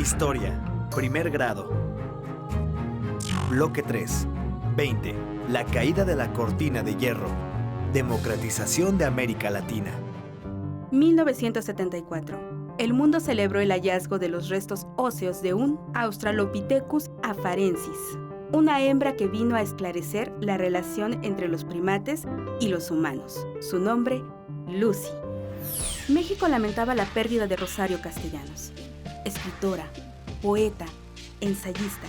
Historia, primer grado. Bloque 3. 20. La caída de la cortina de hierro. Democratización de América Latina. 1974. El mundo celebró el hallazgo de los restos óseos de un Australopithecus afarensis, una hembra que vino a esclarecer la relación entre los primates y los humanos. Su nombre, Lucy. México lamentaba la pérdida de Rosario Castellanos, escritora, poeta, ensayista,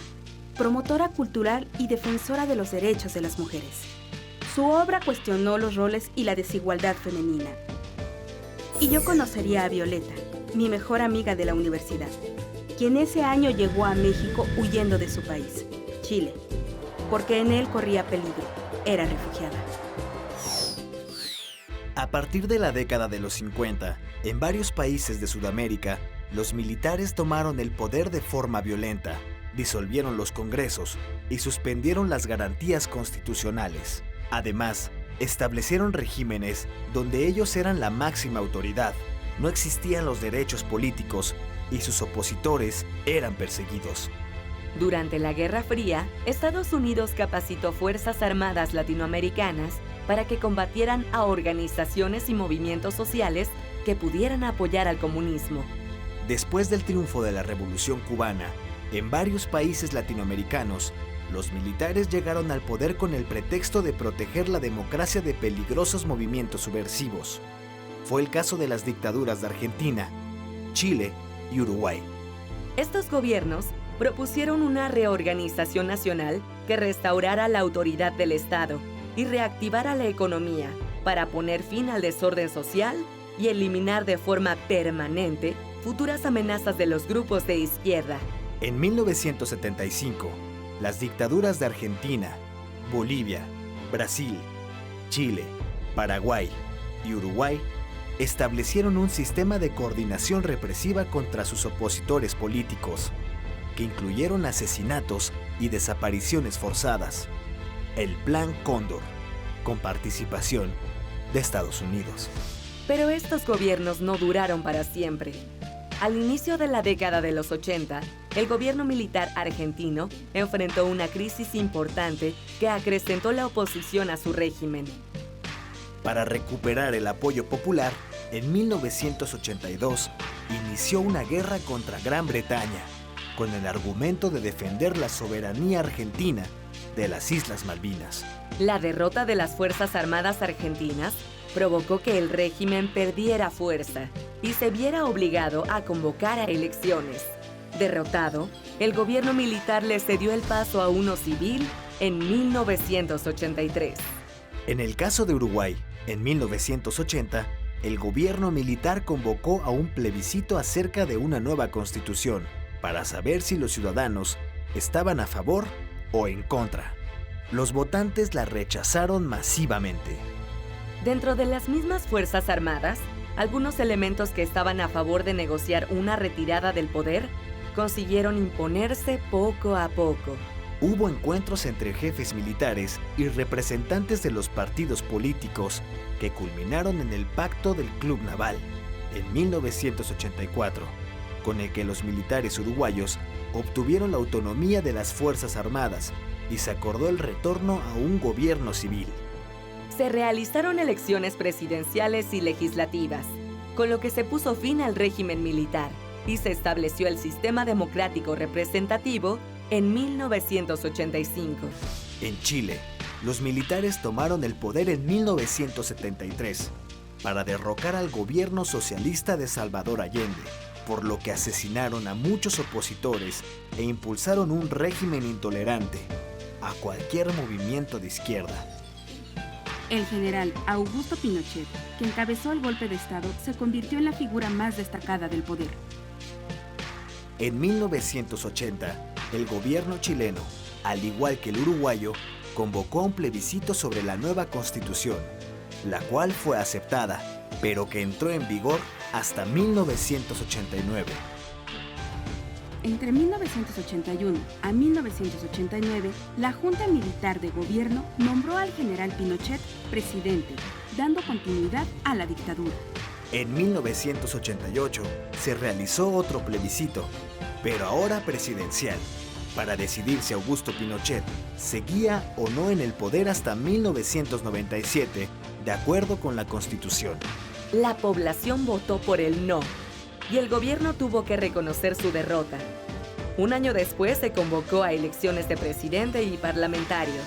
promotora cultural y defensora de los derechos de las mujeres. Su obra cuestionó los roles y la desigualdad femenina. Y yo conocería a Violeta, mi mejor amiga de la universidad, quien ese año llegó a México huyendo de su país, Chile, porque en él corría peligro, era refugiada. A partir de la década de los 50, en varios países de Sudamérica, los militares tomaron el poder de forma violenta, disolvieron los congresos y suspendieron las garantías constitucionales. Además, establecieron regímenes donde ellos eran la máxima autoridad, no existían los derechos políticos y sus opositores eran perseguidos. Durante la Guerra Fría, Estados Unidos capacitó fuerzas armadas latinoamericanas para que combatieran a organizaciones y movimientos sociales que pudieran apoyar al comunismo. Después del triunfo de la Revolución Cubana, en varios países latinoamericanos, los militares llegaron al poder con el pretexto de proteger la democracia de peligrosos movimientos subversivos. Fue el caso de las dictaduras de Argentina, Chile y Uruguay. Estos gobiernos propusieron una reorganización nacional que restaurara la autoridad del Estado y reactivara la economía para poner fin al desorden social y eliminar de forma permanente futuras amenazas de los grupos de izquierda. En 1975, las dictaduras de Argentina, Bolivia, Brasil, Chile, Paraguay y Uruguay establecieron un sistema de coordinación represiva contra sus opositores políticos, que incluyeron asesinatos y desapariciones forzadas. El Plan Cóndor, con participación de Estados Unidos. Pero estos gobiernos no duraron para siempre. Al inicio de la década de los 80, el gobierno militar argentino enfrentó una crisis importante que acrecentó la oposición a su régimen. Para recuperar el apoyo popular, en 1982 inició una guerra contra Gran Bretaña, con el argumento de defender la soberanía argentina de las Islas Malvinas. La derrota de las Fuerzas Armadas argentinas provocó que el régimen perdiera fuerza y se viera obligado a convocar a elecciones. Derrotado, el gobierno militar le cedió el paso a uno civil en 1983. En el caso de Uruguay, en 1980, el gobierno militar convocó a un plebiscito acerca de una nueva constitución para saber si los ciudadanos estaban a favor o en contra. Los votantes la rechazaron masivamente. Dentro de las mismas Fuerzas Armadas, algunos elementos que estaban a favor de negociar una retirada del poder consiguieron imponerse poco a poco. Hubo encuentros entre jefes militares y representantes de los partidos políticos que culminaron en el Pacto del Club Naval en 1984, con el que los militares uruguayos obtuvieron la autonomía de las Fuerzas Armadas y se acordó el retorno a un gobierno civil. Se realizaron elecciones presidenciales y legislativas, con lo que se puso fin al régimen militar y se estableció el sistema democrático representativo en 1985. En Chile, los militares tomaron el poder en 1973 para derrocar al gobierno socialista de Salvador Allende, por lo que asesinaron a muchos opositores e impulsaron un régimen intolerante a cualquier movimiento de izquierda. El general Augusto Pinochet, que encabezó el golpe de Estado, se convirtió en la figura más destacada del poder. En 1980, el gobierno chileno, al igual que el uruguayo, convocó a un plebiscito sobre la nueva constitución, la cual fue aceptada, pero que entró en vigor hasta 1989. Entre 1981 a 1989, la Junta Militar de Gobierno nombró al general Pinochet presidente, dando continuidad a la dictadura. En 1988 se realizó otro plebiscito, pero ahora presidencial, para decidir si Augusto Pinochet seguía o no en el poder hasta 1997, de acuerdo con la Constitución. La población votó por el no y el gobierno tuvo que reconocer su derrota. Un año después se convocó a elecciones de presidente y parlamentarios,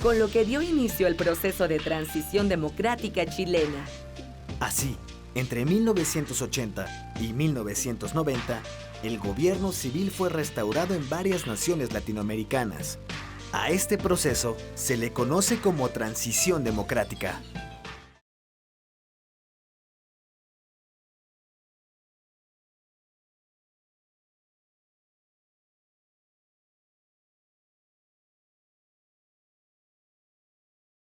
con lo que dio inicio al proceso de transición democrática chilena. Así, entre 1980 y 1990, el gobierno civil fue restaurado en varias naciones latinoamericanas. A este proceso se le conoce como transición democrática.